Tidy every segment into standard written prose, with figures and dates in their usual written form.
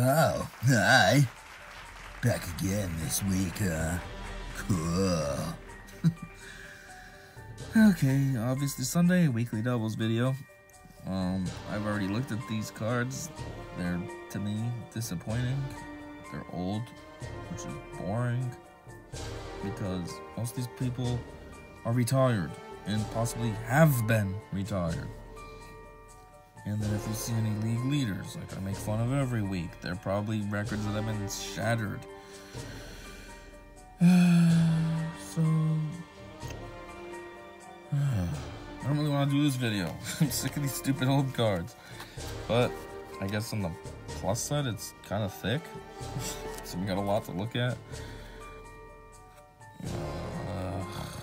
Oh, hi. Back again this week, Cool. Okay, obviously Sunday, weekly doubles video. I've already looked at these cards. They're, to me, disappointing. They're old, which is boring, because most of these people are retired, and possibly have been retired. And then if you see any league leaders, like I make fun of every week, they're probably records that have been shattered. So, I don't really want to do this video. I'm sick of these stupid old cards. But I guess on the plus side, it's kind of thick. So we got a lot to look at.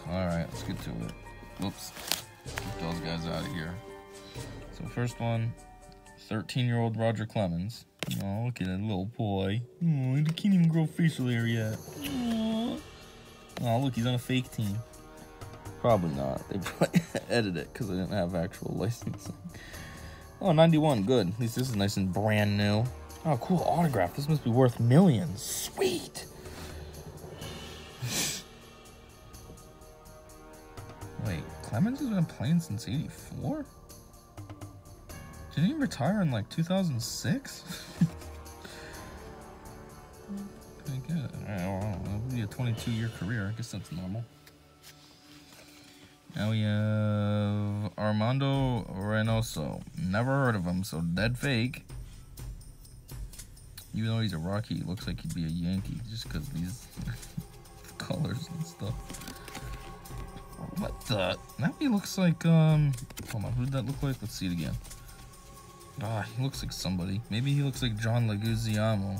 Alright, let's get to it. Whoops. Get those guys out of here. So first one, 13-year-old Roger Clemens. Oh, look at that little boy. Oh, he can't even grow facial hair yet. Oh, look, he's on a fake team. Probably not. They probably edited it because they didn't have actual licensing. Oh, 91, good. At least this is nice and brand new. Oh, cool autograph. This must be worth millions. Sweet. Wait, Clemens has been playing since 84? Didn't he retire in like 2006? Pretty good. Alright, well, it'll be a 22-year career. I guess that's normal. Now we have Armando Reynoso. Never heard of him, so dead fake. Even though he's a Rocky, he looks like he'd be a Yankee just because of these colors and stuff. What the? Now he looks like, hold on, who did that look like? Let's see it again. Ah, he looks like somebody. Maybe he looks like John Leguizamo.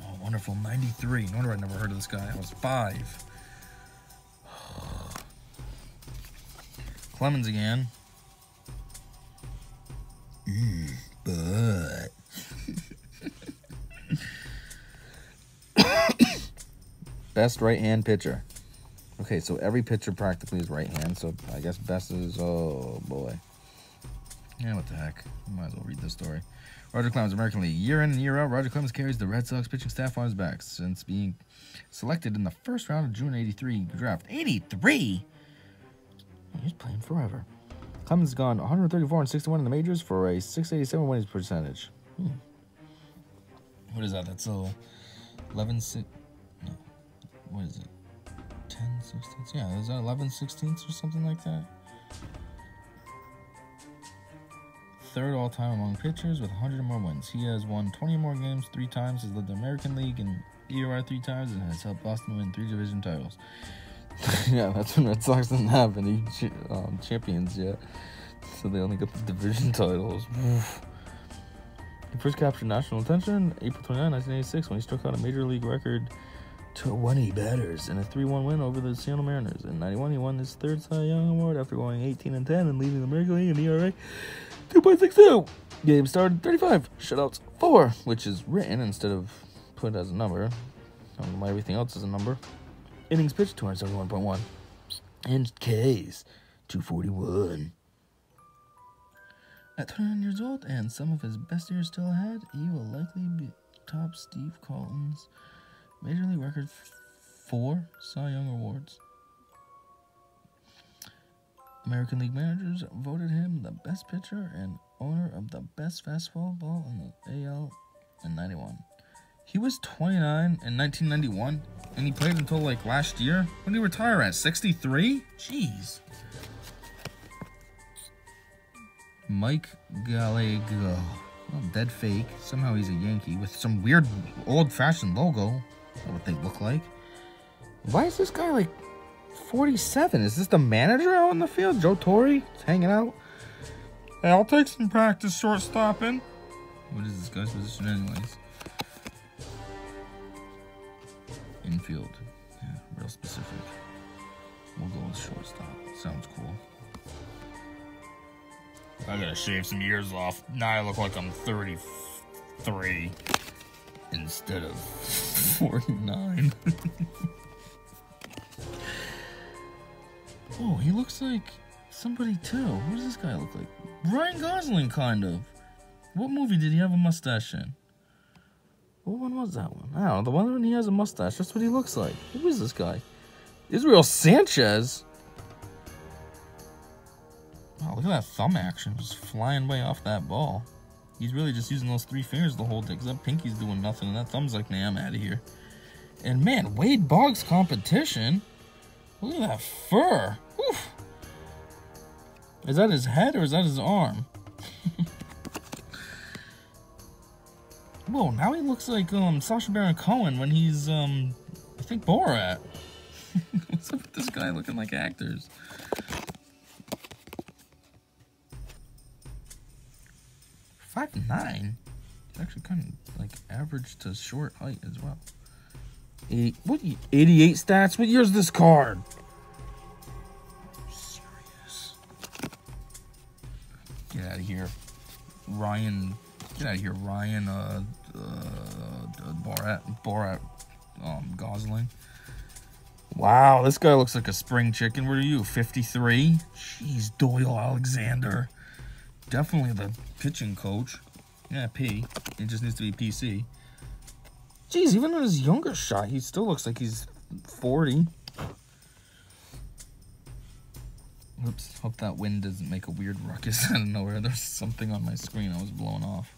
Oh, wonderful. 93. No wonder I never heard of this guy. I was 5. Clemens again. But... Best right-hand pitcher. Okay, so every pitcher practically is right hand, so I guess best is, oh boy. Yeah, what the heck. Might as well read this story. Roger Clemens, American League. Year in and year out, Roger Clemens carries the Red Sox pitching staff on his back since being selected in the first round of June 83 draft. 83? He's playing forever. Clemens has gone 134 and 61 in the majors for a 687 winning percentage. What is that? That's a 11 6. No. What is it? 10/16. Yeah, is that 11/16 or something like that? Third all-time among pitchers with 100 or more wins. He has won 20 or more games 3 times, has led the American League and ERA 3 times, and has helped Boston win 3 division titles. Yeah, that's when Red Sox doesn't have any champions yet, so they only got the division titles. He first captured national attention April 29, 1986, when he struck out a major league record 20 batters in a 3-1 win over the Seattle Mariners. In 91, he won his 3rd Cy Young Award after going 18-10 and leading the American League in ERA 2.62. Games started 35, shutouts 4, which is written instead of put as a number. I don't know why everything else is a number. Innings pitched 271.1, and Ks 241. At 29 years old and some of his best years still ahead, he will likely be top Steve Carlton's Major League record 4 Cy Young Awards. American League managers voted him the best pitcher and owner of the best fastball ball in the AL in 91. He was 29 in 1991, and he played until like last year. When did he retire at? 63? Jeez. Mike Gallego. Well, dead fake. Somehow he's a Yankee with some weird old-fashioned logo. What they look like. Why is this guy like 47? Is this the manager out in the field? Joe Torre? He's hanging out. Hey, I'll take some practice shortstopping. What is this guy's position anyways? Infield. Yeah, real specific. We'll go with shortstop. Sounds cool. I gotta shave some years off. Now I look like I'm 33 instead of 49. Oh, he looks like Somebody too. What does this guy look like? Ryan Gosling, kind of. What movie did he have a mustache in? What one was that one? I don't know. The one when he has a mustache. That's what he looks like. Who is this guy? Israel Sanchez. Wow, look at that thumb action. Just flying way off that ball. He's really just using those 3 fingers to hold it because that pinky's doing nothing and that thumb's like, nah, I'm out of here. And man, Wade Boggs competition. Look at that fur. Oof. Is that his head or is that his arm? Whoa, now he looks like Sacha Baron Cohen when he's I think Borat. What's up with this guy looking like actors? $5'9". He's actually kind of like average to short height as well. 88 stats? What year's this card? Serious. Get out of here. Ryan. Get out of here, Ryan. Borat. Gosling. Wow, this guy looks like a spring chicken. What are you, 53? Jeez, Doyle Alexander. Definitely the pitching coach. Yeah, P. It just needs to be PC. Jeez, even in his younger shot, he still looks like he's 40. Oops, hope that wind doesn't make a weird ruckus out of nowhere. There's something on my screen I was blowing off.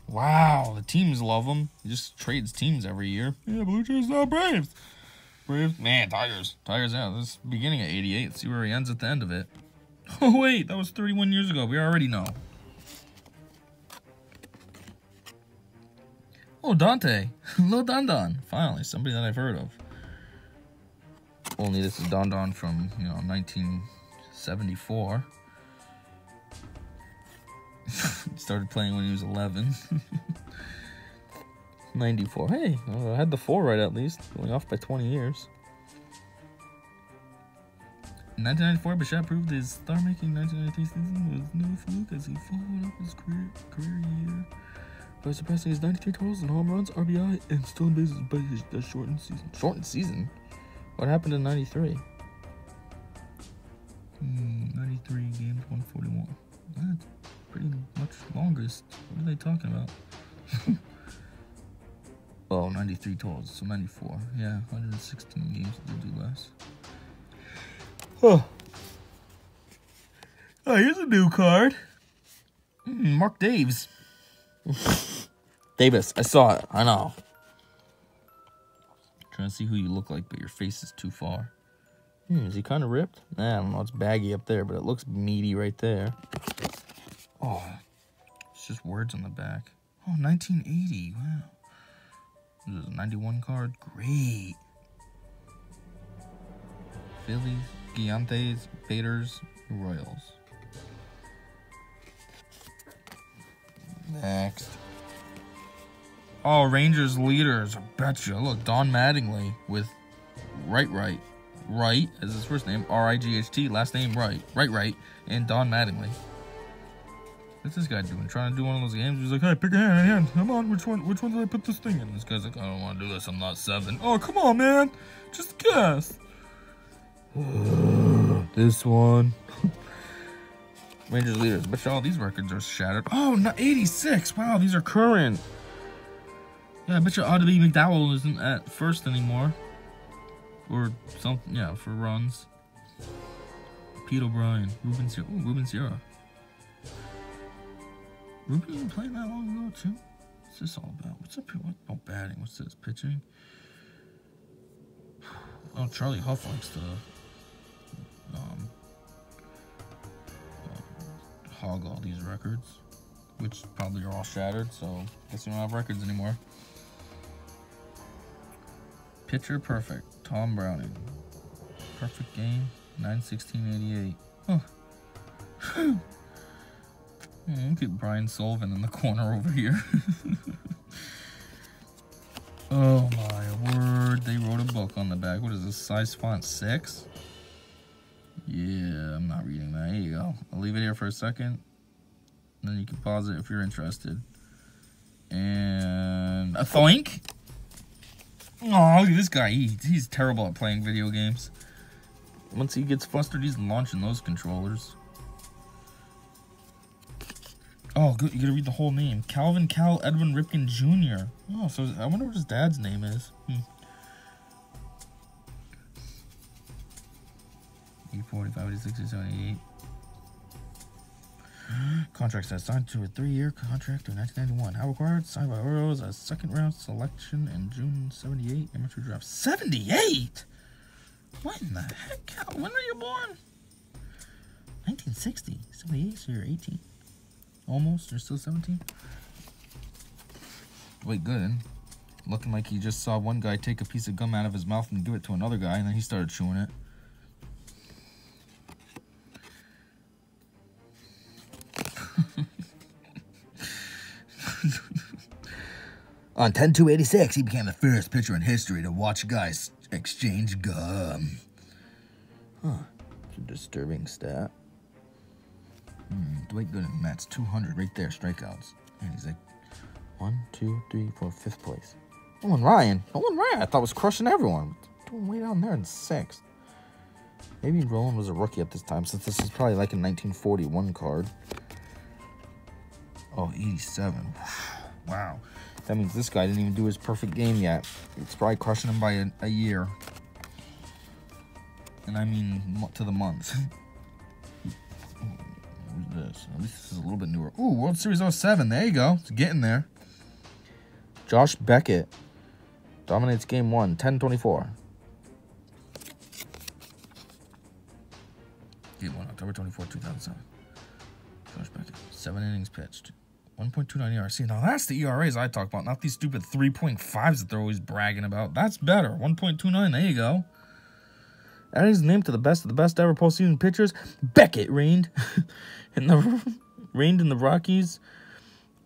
Wow, the teams love him. He just trades teams every year. Yeah, Blue Jays, not Braves. Braves, man, Tigers. Tigers, yeah, this is beginning at 88. Let's see where he ends at the end of it. Oh, wait, that was 31 years ago. We already know. Oh, Dante. Lil Don Don. Finally, somebody that I've heard of. Only this is Don Don from, 1974. Started playing when he was 11. 94. Hey, I had the 4 right at least. Going off by 20 years. In 1994, Bichette proved his star-making 1993 season was no fluke as he followed up his career year by surpassing his 93 totals in home runs, RBI, and stolen bases by the shortened season. Shortened season? What happened in 93? 93 games, 141. That's pretty much longest. What are they talking about? Oh, 93 totals, so 94. Yeah, 116 games to do less. Oh. Oh, here's a new card. Mark Davis. Davis, I saw it. I know. Trying to see who you look like, but your face is too far. Is he kind of ripped? Nah, I don't know. It's baggy up there, but it looks meaty right there. Oh, it's just words on the back. Oh, 1980. Wow. This is a 91 card. Great. Phillies, Gigantes, Baders, Royals. Next. Oh, Rangers leaders. I betcha. Look, Don Mattingly with Wright as his first name, R-I-G-H-T, last name Wright, and Don Mattingly. What's this guy doing? Trying to do one of those games? He's like, hey, pick a hand. Come on, which one did I put this thing in? This guy's like, I don't want to do this. I'm not 7. Oh, come on, man. Just guess. This one. Rangers leaders. But all these records are shattered. Oh, not 86. Wow, these are current. Yeah, I bet you Audie McDowell isn't at first anymore. Or something, yeah, for runs. Pete O'Brien. Ruben Sierra. Ooh, Ruben Sierra. Ruben been playing that long ago, too? What's this all about? What's up here? What? Oh, batting. What's this? Pitching? Oh, Charlie Huff likes to hog all these records, which probably are all shattered, so I guess we don't have records anymore. Pitcher perfect. Tom Browning. Perfect game. 9/16/88. Huh. Look at Brian Sullivan in the corner over here. Oh my word. They wrote a book on the back. What is this? Size font 6? Yeah, I'm not reading that. Here you go. I'll leave it here for a second. And then you can pause it if you're interested. And a thoink. Oh, look at this guy. He's terrible at playing video games. Once he gets flustered, he's launching those controllers. Oh, good. You gotta read the whole name. Calvin Cal Edwin Ripken Jr. Oh, so I wonder what his dad's name is. 45, 86, 78. Contract says signed to a 3-year contract in 1991. How required? Signed by Orioles as second round selection in June 78. Amateur draft 78. What in the heck? When were you born? 1960. 78. So you're 18. Almost. You're still 17. Wait, good. Looking like he just saw one guy take a piece of gum out of his mouth and give it to another guy, and then he started chewing it. On 10/2/86, he became the first pitcher in history to watch guys exchange gum. Huh. It's a disturbing stat. Dwight Gooden, Mets, 200 right there, strikeouts. And he's like 1, 2, 3, 4, 5th place. Nolan Ryan, I thought was crushing everyone. Doing way down there in 6th. Maybe Roland was a rookie at this time, since this is probably like a 1941 card. Oh, 87. Wow. That means this guy didn't even do his perfect game yet. It's probably crushing him by a year. And I mean to the month. Who's this? At least this is a little bit newer. Ooh, World Series 07. There you go. It's getting there. Josh Beckett dominates game 1, 10/24. Game 1, October 24, 2007. Josh Beckett, 7 innings pitched. 1.29 ERA. See, now that's the ERAs I talk about, not these stupid 3.5s that they're always bragging about. That's better. 1.29. There you go. Adding his name to the best of the best ever postseason pitchers, Beckett reigned in the Rockies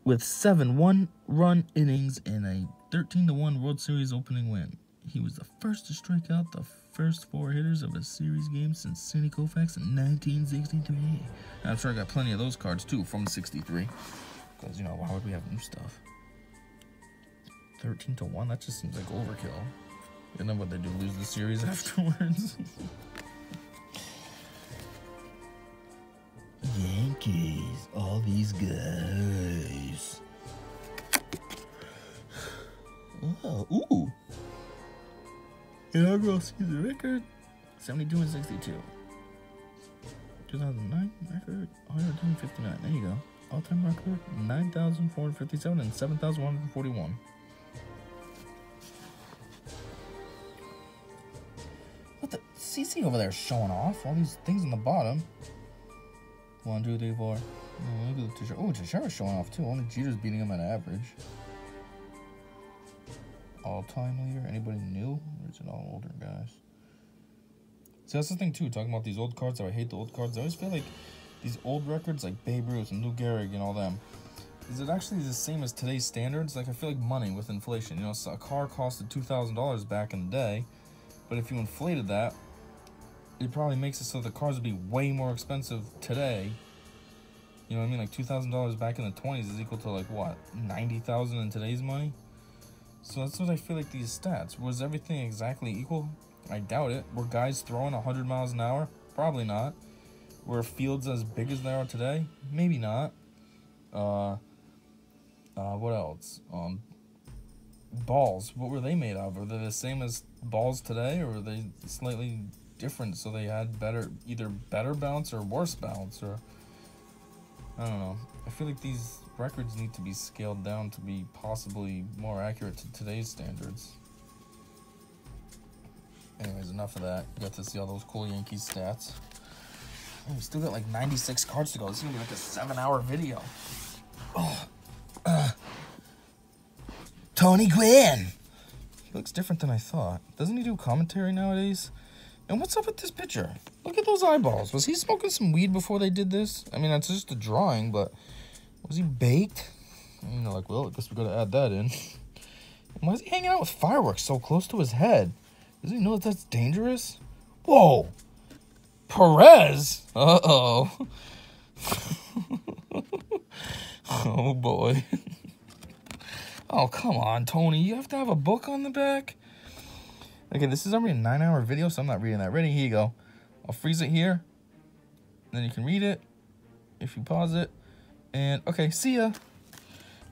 with 7 one-run innings and a 13-1 World Series opening win. He was the first to strike out the first 4 hitters of a series game since Sandy Koufax in 1963. And I'm sure I got plenty of those cards too from '63. Because, you know, why would we have new stuff? 13-1? That just seems like overkill. You know what they do, lose the series afterwards? Yankees. All these guys. Oh, ooh. Inaugural season record. 72-62. 2009 record. 159. There you go. All-time record, 9,457 and 7,141. What the? CC over there showing off. All these things on the bottom. 1, 2, 3, 4. Oh, look at the Teixeira. Oh, Teixeira's showing off too. Only Jeter's beating him at average. All-time leader. Anybody new? Or is it all older guys? See, that's the thing too. Talking about these old cards. I hate the old cards. I always feel like these old records like Babe Ruth and Lou Gehrig and all them, is it actually the same as today's standards? Like, I feel like money with inflation. You know, so a car costed $2,000 back in the day, but if you inflated that, it probably makes it so the cars would be way more expensive today. You know what I mean? Like $2,000 back in the 20s is equal to like what, $90,000 in today's money? So that's what I feel like these stats. Was everything exactly equal? I doubt it. Were guys throwing 100 miles an hour? Probably not. Were fields as big as they are today? Maybe not. What else? Balls. What were they made of? Were they the same as balls today, or were they slightly different so they had either better bounce or worse bounce? Or I don't know. I feel like these records need to be scaled down to be possibly more accurate to today's standards. Anyways, enough of that. You got to see all those cool Yankees stats. Oh, we still got like 96 cards to go. This is going to be like a 7-hour video. Oh. Tony Gwynn. He looks different than I thought. Doesn't he do commentary nowadays? And what's up with this picture? Look at those eyeballs. Was he smoking some weed before they did this? I mean, that's just a drawing, but was he baked? And they're like, well, I guess we got to add that in. And why is he hanging out with fireworks so close to his head? Doesn't he know that that's dangerous? Whoa. Perez? Uh-oh. Oh, boy. Oh, come on, Tony. You have to have a book on the back? Okay, this is already a 9-hour video, so I'm not reading that. Ready? Here you go. I'll freeze it here. Then you can read it if you pause it. And, okay, see ya.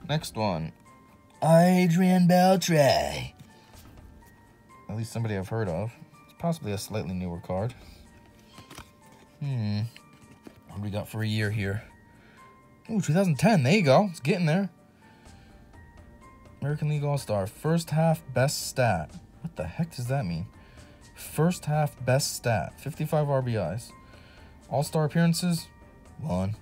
Next one. Adrian Beltre. At least somebody I've heard of. It's possibly a slightly newer card. What do we got for a year here? Ooh, 2010. There you go. It's getting there. American League All-Star. First half best stat. What the heck does that mean? First half best stat. 55 RBIs. All-Star appearances? 1.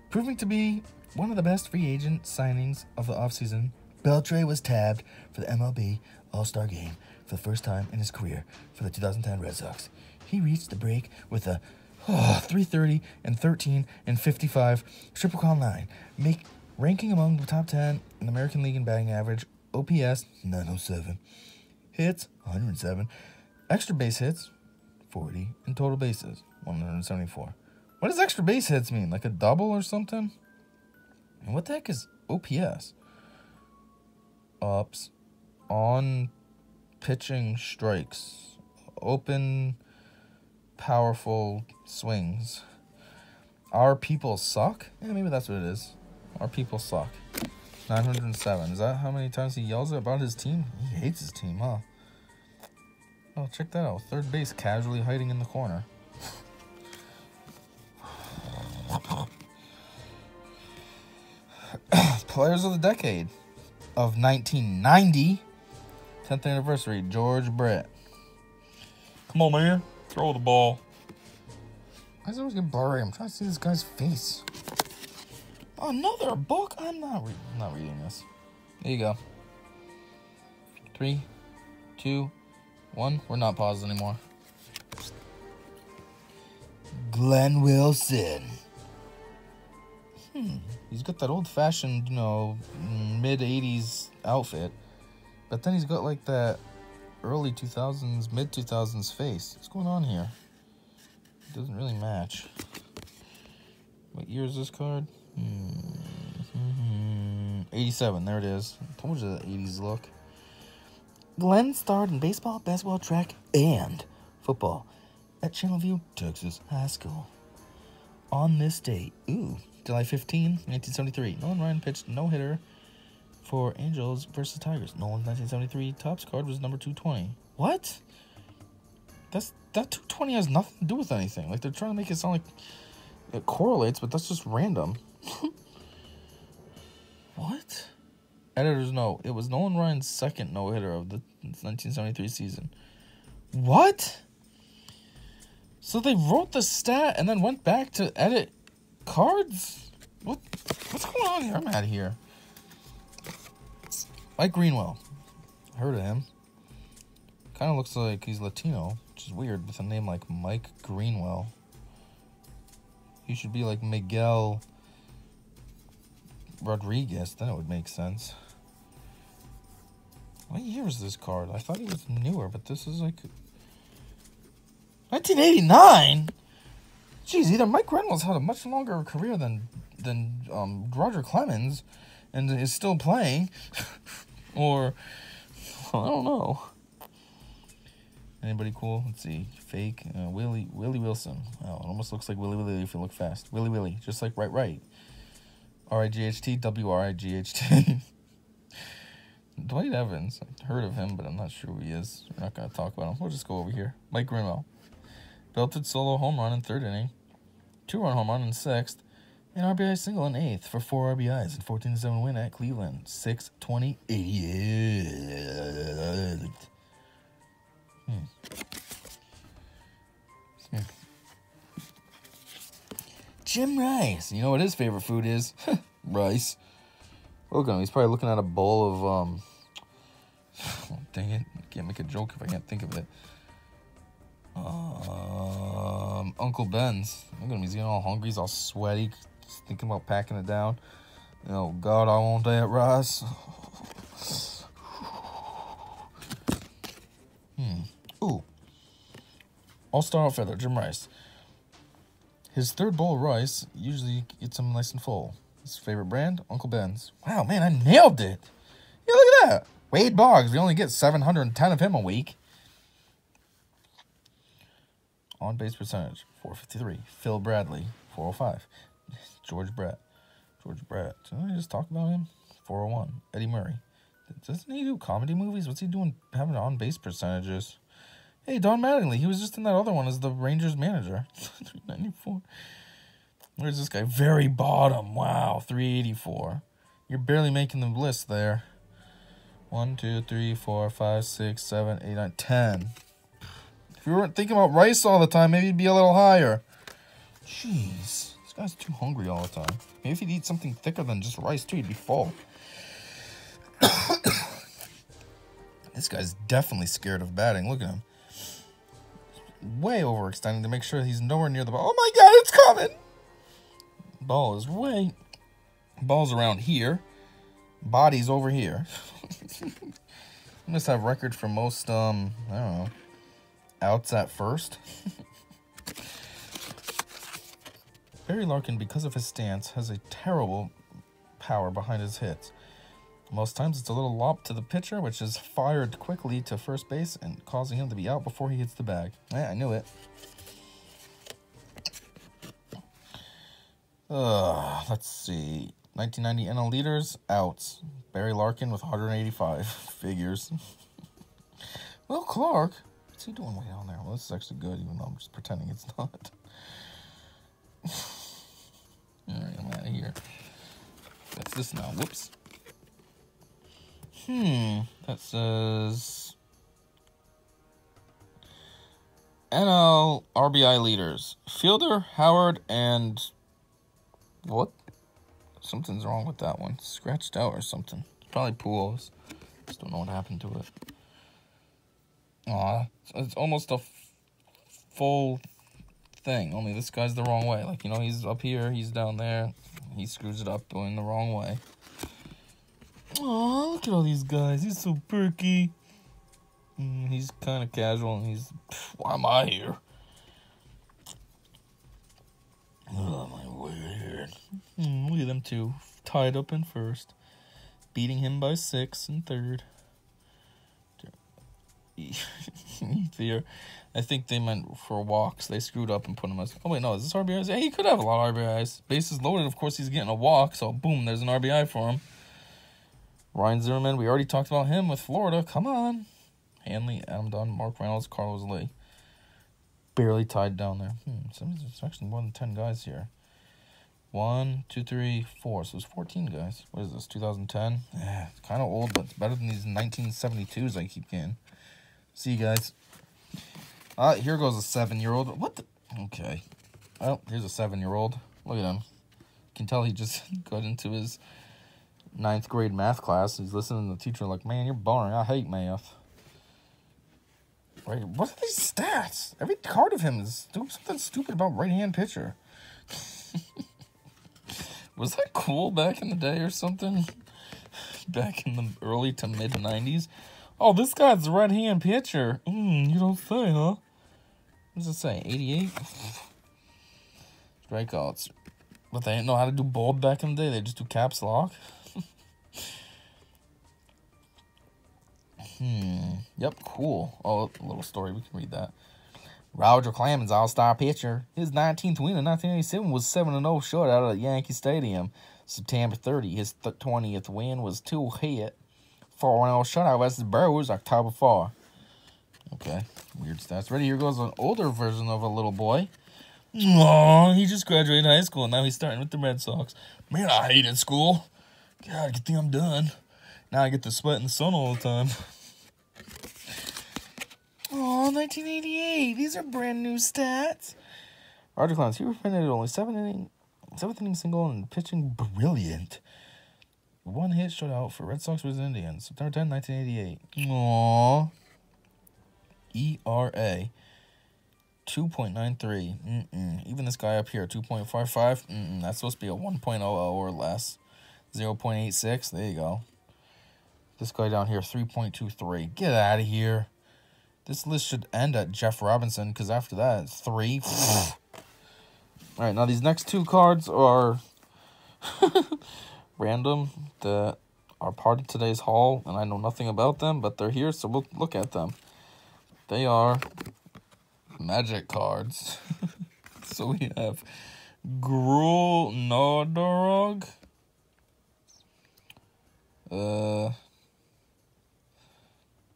Proving to be one of the best free agent signings of the offseason, Beltre was tabbed for the MLB All-Star Game for the first time in his career for the 2010 Red Sox. He reached the break with a 330 and 13 and 55 triple crown line, ranking among the top 10 in the American League in batting average, OPS 907, hits 107, extra base hits 40, and total bases 174. What does extra base hits mean? Like a double or something? And what the heck is OPS? Ups, on pitching strikes, open powerful swings. Our people suck? Yeah, maybe that's what it is. Our people suck. 907. Is that how many times he yells about his team? He hates his team, huh? Oh, check that out. Third base casually hiding in the corner. Players of the decade of 1990. 10th anniversary. George Brett. Come on, man. Throw the ball. Why does it always get blurry? I'm trying to see this guy's face. Oh, another book? I'm not reading this. There you go. 3, 2, 1. We're not paused anymore. Glenn Wilson. He's got that old-fashioned, mid-'80s outfit. But then he's got, like, that early 2000s, mid-2000s face. What's going on here? It doesn't really match. What year is this card? 87. There it is. I told you the 80s look. Glenn starred in baseball, basketball, track, and football at Channelview, Texas High School. On this date, July 15, 1973, Nolan Ryan pitched no-hitter for Angels versus Tigers. Nolan's 1973 Topps card was number 220. What? That 220 has nothing to do with anything. Like, they're trying to make it sound like it correlates, but that's just random. What? Editor's note. It was Nolan Ryan's second no-hitter of the 1973 season. What? So they wrote the stat and then went back to edit cards? What's going on here? I'm out of here. Mike Greenwell. Heard of him. Kind of looks like he's Latino, which is weird with a name like Mike Greenwell. He should be like Miguel Rodriguez. Then it would make sense. What year is this card? I thought it was newer, but this is like 1989. Jeez, either Mike Greenwell's had a much longer career than Roger Clemens and is still playing, or I don't know. Anybody cool? Let's see. Fake. Willie Wilson. Oh, it almost looks like Willie Willie if you look fast. Willie Willie, just like right. R-I-G-H-T, W-R-I-G-H-T. Dwight Evans. I've heard of him, but I'm not sure who he is. We're not going to talk about him. We'll just go over here. Mike Greenwell. Belted solo home run in third inning. 2-run home run in sixth. And RBI single in 8th for 4 RBIs and 14-7 win at Cleveland. 6/20/88. Jim Rice. You know what his favorite food is? Rice. Look at him. He's probably looking at a bowl of, dang it. I can't make a joke if I can't think of it. Uncle Ben's. Look at him. He's getting all hungry. He's all sweaty. He's thinking about packing it down. Oh, God, I want that rice. Ooh. All-star outfielder, Jim Rice. His third bowl of rice usually gets him nice and full. His favorite brand, Uncle Ben's. Wow, man, I nailed it. Yeah, look at that. Wade Boggs, we only get 710 of him a week. On base percentage, 453. Phil Bradley, 405. George Brett. Didn't I just talk about him? 401. Eddie Murray. Doesn't he do comedy movies? What's he doing having on base percentages? Hey, Don Mattingly. He was just in that other one as the Rangers manager. 394. Where's this guy? Very bottom. Wow, 384. You're barely making the list there. 1, 2, 3, 4, 5, 6, 7, 8, 9, 10. If you weren't thinking about rice all the time, maybe you'd be a little higher. Jeez. This guy's too hungry all the time. Maybe if he'd eat something thicker than just rice, too, he'd be full. This guy's definitely scared of batting. Look at him. Way overextending to make sure he's nowhere near the ball. Oh, my God, it's coming. Ball is way... Ball's around here. Body's over here. He must have record for most, I don't know, outs at first. Barry Larkin, because of his stance, has a terrible power behind his hits. Most times it's a little lop to the pitcher, which is fired quickly to first base and causing him to be out before he hits the bag. Yeah, I knew it. Let's see. 1990 NL leaders, outs. Barry Larkin with 185. Figures. Will Clark. What's he doing way down there? Well, this is actually good, even though I'm just pretending it's not. Alright, I'm out of here. What's this now? Whoops. That says... NL RBI leaders. Fielder, Howard, and... What? Something's wrong with that one. Scratched out or something. Probably Pujols. Just don't know what happened to it. Aw, it's almost a full thing. Only this guy's the wrong way. Like, you know, he's up here, he's down there. He screws it up going the wrong way. Aw, look at all these guys. He's so perky. He's kind of casual, and he's... Why am I here? Oh, my word. Look at them two. Tied up in first. Beating him by 6 in third. I think they meant for walks. They screwed up and put him as... Oh, wait, no. Is this RBIs? Yeah, he could have a lot of RBIs. Bases loaded. Of course, he's getting a walk. So, boom, there's an RBI for him. Ryan Zimmerman. We already talked about him with Florida. Come on. Hanley, Adam Dunn, Mark Reynolds, Carlos Lee. Barely tied down there. It's actually more than 10 guys here. 1, 2, 3, 4. So it's 14 guys. What is this, 2010? Yeah, it's kind of old, but it's better than these 1972s I keep getting. See you guys. Here goes a 7-year-old. What the? Okay. Oh, here's a 7-year-old. Look at him. You can tell he just got into his 9th grade math class. He's listening to the teacher like, man, you're boring. I hate math. Right? What are these stats? Every card of him is something stupid about right-hand pitcher. Was that cool back in the day or something? Back in the early to mid-90s? Oh, this guy's a right-hand pitcher. You don't say, huh? What does it say? 88? Strikeouts. But they didn't know how to do bold back in the day. They just do caps lock. Yep, cool. Oh, a little story. We can read that. Roger Clemens, all-star pitcher. His 19th win in 1987 was 7-0 shutout at Yankee Stadium. September 30, his 20th win was 2-hit. 4-0 shutout versus Brewers, October 4. Okay, weird stats. Ready, here goes an older version of a little boy. Aw, he just graduated high school, and now he's starting with the Red Sox. Man, I hated school. God, good thing I'm done. Now I get to sweat in the sun all the time. Oh, 1988. These are brand new stats. Roger Clemens, he reprinted only 7th inning single and pitching brilliant. 1 hit shutout for Red Sox vs. Indians. September 10, 1988. Aww. ERA. 2.93. Even this guy up here, 2.55. That's supposed to be a 1.00 or less. 0.86. There you go. This guy down here, 3.23. Get out of here. This list should end at Jeff Robinson, because after that, it's 3. All right, now these next 2 cards are random, that are part of today's haul, and I know nothing about them, but they're here, so we'll look at them. They are Magic cards. So we have Gruul Nodorog.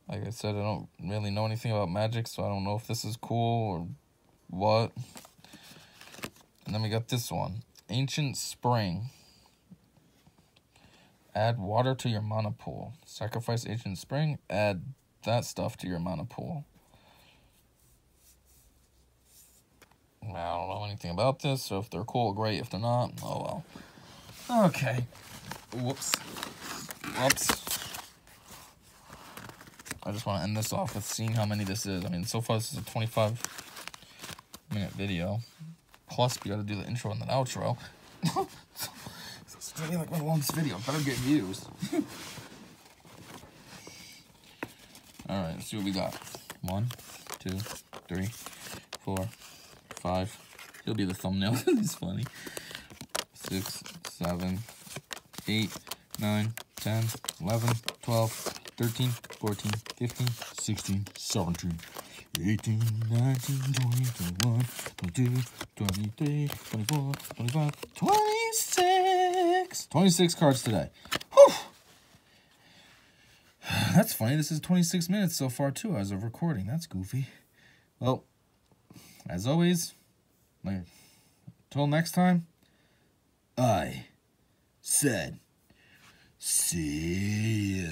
Like I said, I don't really know anything about Magic, so I don't know if this is cool or what. And then we got this one. Ancient Spring. Add water to your mana pool. Sacrifice Ancient Spring. Add that stuff to your mana pool. I don't know anything about this, so if they're cool, great. If they're not, oh well. Okay. Whoops. I just want to end this off with seeing how many this is. I mean, so far this is a 25-minute video. Plus, we got to do the intro and the outro. It's going to be like my longest video. Better get views. Alright, let's see what we got. 1, 2, 3, 4, 5. He'll be the thumbnail. It's funny. 6, 7, 8, 9, 10, 11, 12, 13, 14, 15, 16, 17, 18, 19, 20, 21, 22, 23, 24, 25, 26. 26 cards today. Whew. That's funny. This is 26 minutes so far, too, as of recording. That's goofy. Well, as always, until next time, I said, see ya.